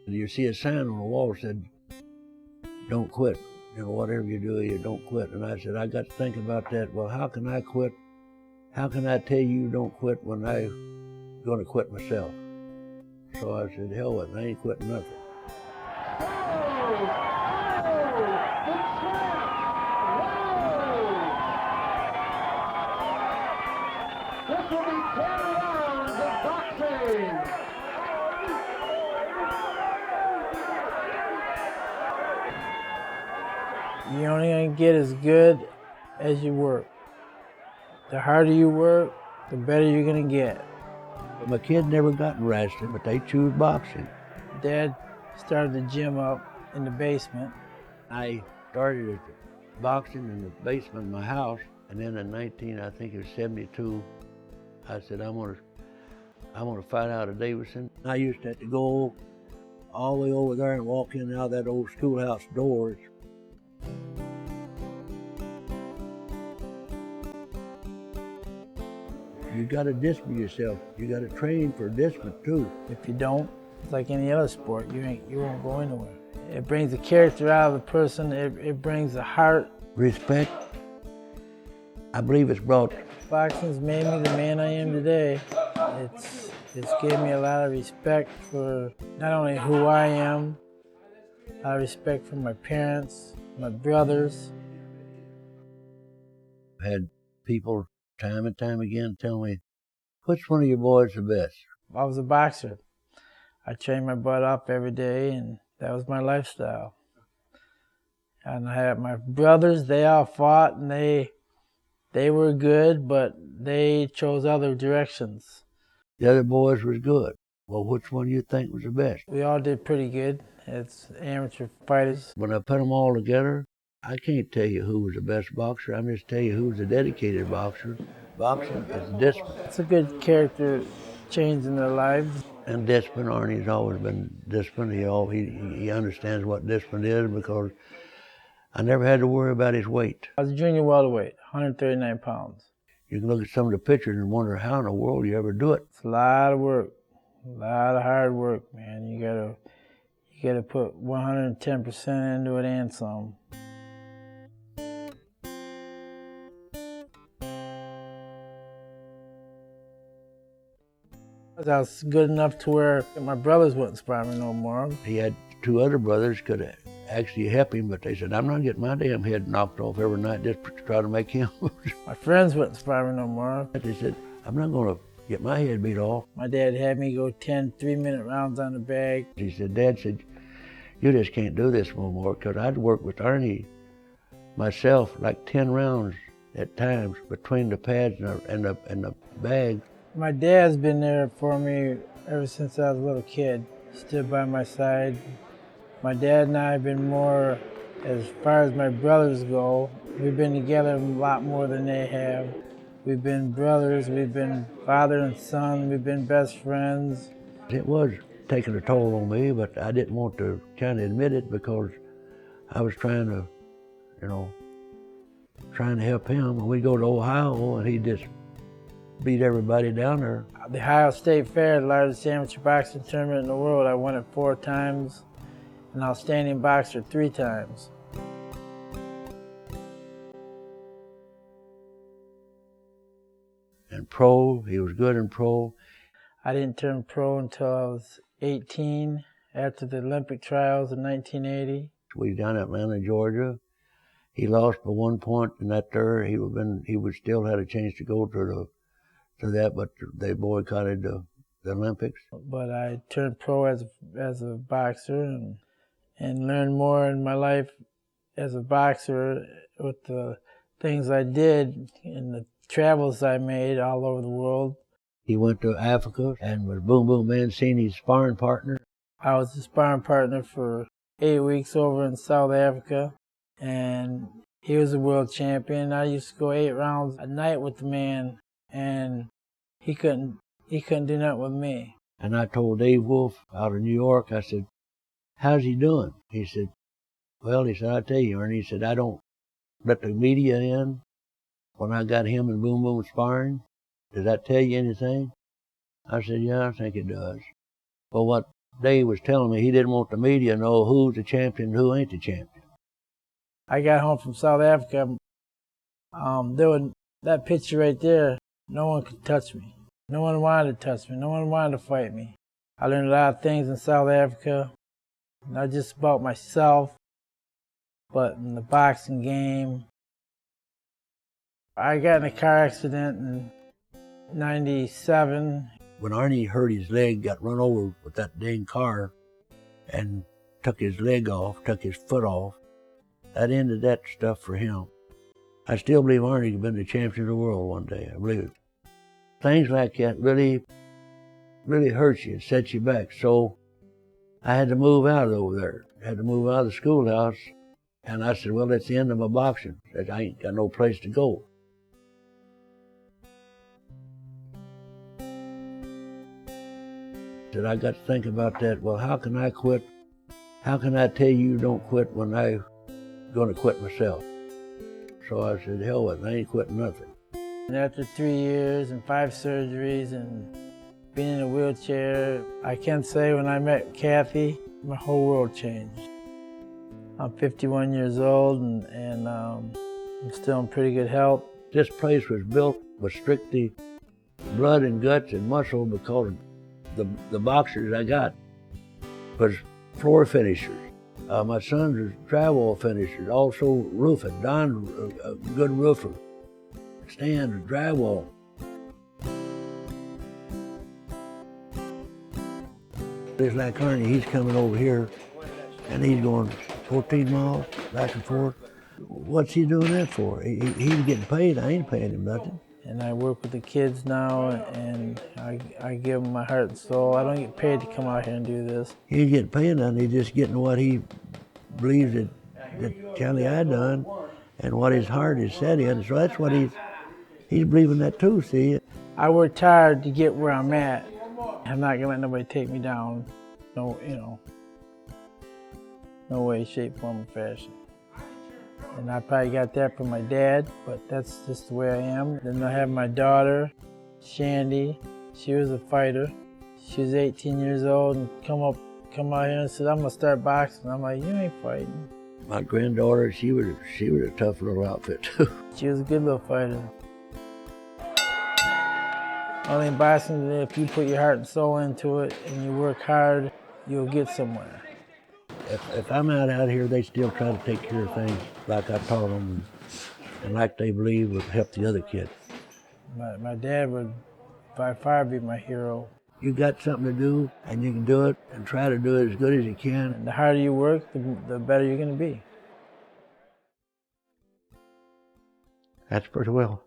You see a sign on the wall that said, "Don't quit. You know, whatever you do, you don't quit." And I said, I got to think about that. Well, how can I quit? How can I tell you don't quit when I'm going to quit myself? So I said, hell with it, I ain't quitting nothing. This will be 10 rounds of boxing. You're only going to get as good as you work. The harder you work, the better you're going to get. My kid never got in wrestling, but they choose boxing. Dad started the gym up in the basement. I started boxing in the basement of my house, and then in 1972, I said, I want to fight out of Davidson. I used to have to go all the way over there and walk in and out that old schoolhouse doors. You got to discipline yourself. You got to train for discipline too. If you don't, it's like any other sport, you won't go anywhere. It brings the character out of the person. It brings the heart. Respect. I believe it's brought. Boxing's made me the man I am today. It's gave me a lot of respect for not only who I am, a lot of respect for my parents, my brothers. I had people time and time again tell me, which one of your boys the best? I was a boxer. I trained my butt off every day, and that was my lifestyle. And I had my brothers, they all fought, and they were good, but they chose other directions. The other boys was good. Well, which one do you think was the best? We all did pretty good as amateur fighters. When I put them all together, I can't tell you who was the best boxer. I'm just tell you who was a dedicated boxer. Boxing is discipline. It's a good character change in their lives. And discipline, Arnie's always been disciplined. He understands what discipline is because I never had to worry about his weight. I was a junior welterweight, 139 pounds. You can look at some of the pictures and wonder how in the world you ever do it. It's a lot of work, a lot of hard work, man. You gotta put 110% into it and some. I was good enough to where my brothers wouldn't spar me no more. He had two other brothers could actually help him, but they said, I'm not getting my damn head knocked off every night just to try to make him. My friends wouldn't spar me no more. They said, I'm not going to get my head beat off. My dad had me go 10 3-minute rounds on the bag. He said, Dad said, you just can't do this no more, because I'd work with Arnie myself like 10 rounds at times between the pads and the bag. My dad's been there for me ever since I was a little kid. He stood by my side. My dad and I have been more, as far as my brothers go, we've been together a lot more than they have. We've been brothers, we've been father and son, we've been best friends. It was taking a toll on me, but I didn't want to kind of admit it because I was trying to, trying to help him. And we'd go to Ohio and he'd just beat everybody down there. The Ohio State Fair, the largest amateur boxing tournament in the world, I won it 4 times, and outstanding boxer 3 times. And pro, he was good in pro. I didn't turn pro until I was 18, after the Olympic trials in 1980. We was down in Atlanta, Georgia. He lost by 1 point in that there. He would still had a chance to go to that, but they boycotted the Olympics. But I turned pro as a boxer and learned more in my life as a boxer with the things I did and the travels I made all over the world. He went to Africa and was Boom Boom Mancini's sparring partner. I was the sparring partner for 8 weeks over in South Africa, and he was a world champion. I used to go 8 rounds a night with the man, and he couldn't do nothing with me. And I told Dave Wolf out of New York, I said, how's he doing? He said, well, he said, I'll tell you, Ernie, he said, I don't let the media in when I got him and Boom Boom sparring. Does that tell you anything? I said, yeah, I think it does. Well, what Dave was telling me he didn't want the media to know who's the champion and who ain't the champion. I got home from South Africa. That picture right there, no one could touch me. No one wanted to touch me. No one wanted to fight me. I learned a lot of things in South Africa, not just about myself, but in the boxing game. I got in a car accident in '97. When Arnie hurt his leg, got run over with that dang car and took his leg off, took his foot off, that ended that stuff for him. I still believe Arnie could have been the champion of the world one day. I believe it. Things like that really hurt you, set you back. So I had to move out of over there. I had to move out of the schoolhouse. And I said, well, that's the end of my boxing. I ain't got no place to go. That I got to think about that. Well, how can I quit? How can I tell you don't quit when I'm going to quit myself? So I said, hell with it, I ain't quitting nothing. And after 3 years and 5 surgeries and being in a wheelchair, I can say when I met Kathy, my whole world changed. I'm 51 years old and I'm still in pretty good health. This place was built with strictly blood and guts and muscle because the boxers I got was floor finishers. My sons was drywall finishers, also roofing. Don's a good roofer. Stan was drywall. It's like Arnie, he's coming over here and he's going 14 miles back and forth. What's he doing that for? He's getting paid, I ain't paying him nothing. And I work with the kids now, and I give them my heart and soul. I don't get paid to come out here and do this. He ain't getting paid nothing, he's just getting what he believes that Kelly I done and what his heart is set in. So that's what he's believing that too, see? I worked hard to get where I'm at. I'm not gonna let nobody take me down. No, no way, shape, form, or fashion. And I probably got that from my dad, but that's just the way I am. Then I have my daughter, Shandy. She was a fighter. She was 18 years old and come out here and said, I'm gonna start boxing. I'm like, you ain't fighting. My granddaughter, she was a tough little outfit too. She was a good little fighter. Only in boxing, if you put your heart and soul into it and you work hard, you'll get somewhere. If I'm out here, they still try to take care of things like I taught them and like they believe would help the other kids. My dad would by far be my hero. You got something to do and you can do it and try to do it as good as you can. And the harder you work, the better you're going to be. That's pretty well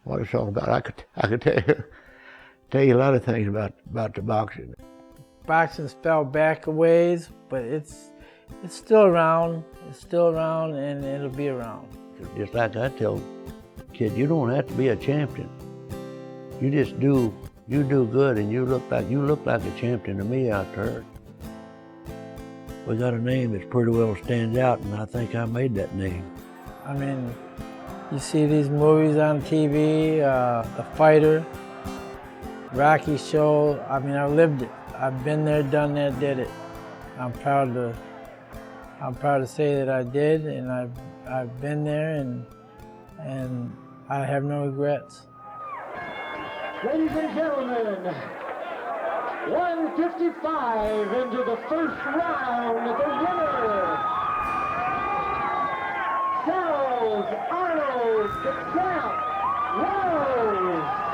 what it's all about. I could tell you a lot of things about the boxing. Boxing's fell back a ways, but it's still around. It's still around, and it'll be around. Just like I tell kids, you don't have to be a champion. You just do good, and you look like a champion to me out there. We got a name that pretty well stands out, and I think I made that name. I mean, you see these movies on TV, The Fighter, Rocky show. I mean, I lived it. I've been there, done that, did it. I'm proud to say that I did, and I've been there, and I have no regrets. Ladies and gentlemen, 155 into the first round, the winner, Arnold, the champ, Wells.